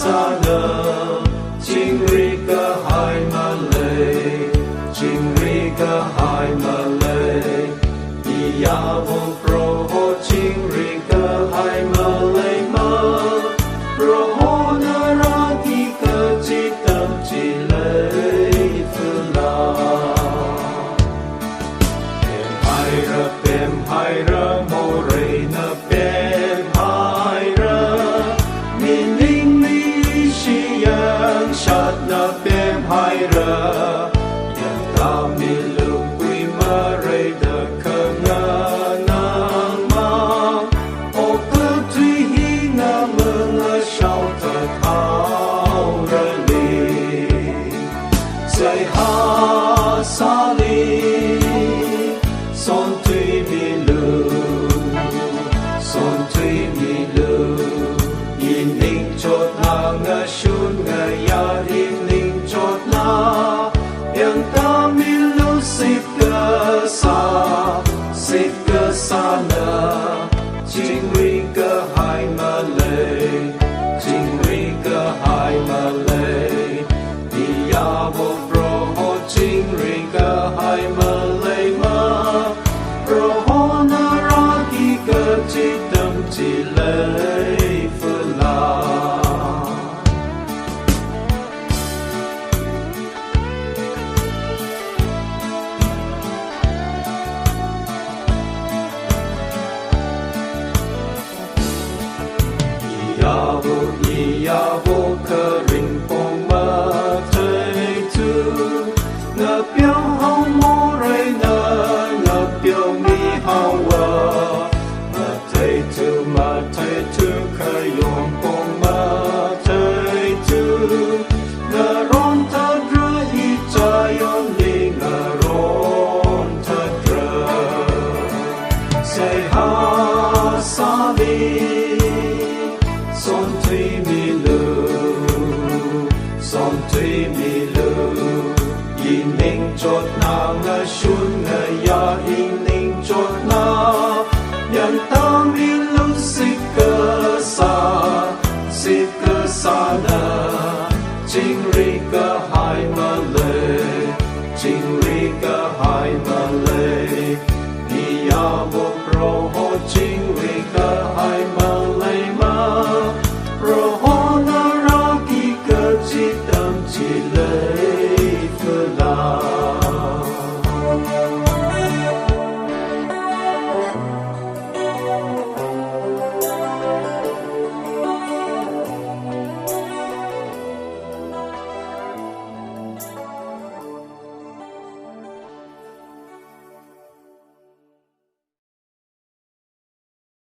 sana Chingrika hai malay Chingrika hai malay Iyavo proho Chingrika hai malay ma Proho naradika chitam chilay phula Pem haira more na pem haira Mining ni siyang shat na pem haira Yang kami lupui maray da kanganang ma O katui hinga mga siyaw tataw rali Say ha sali Son tui mi lu Yin ning chot na nga shun nga ya yin ning chot na Yang kami lu sip ka sana Chingri ka hai malay Chingri ka hai malay Iyavo proho chingri ka hai malay ma Proho naragi ka chitam chilay phula Iyavo ka ring pong matay tu Nga piao hao mo ray na Nga piao mi hao wa Matay tu kayong pong matay tu Nga ron tadra itayon li nga ron tadra Say ha sali Son tui mi lu Yin ning chot na nga shun nga ya yin ning chot na Yang ta mi lu sip ka sana Chingri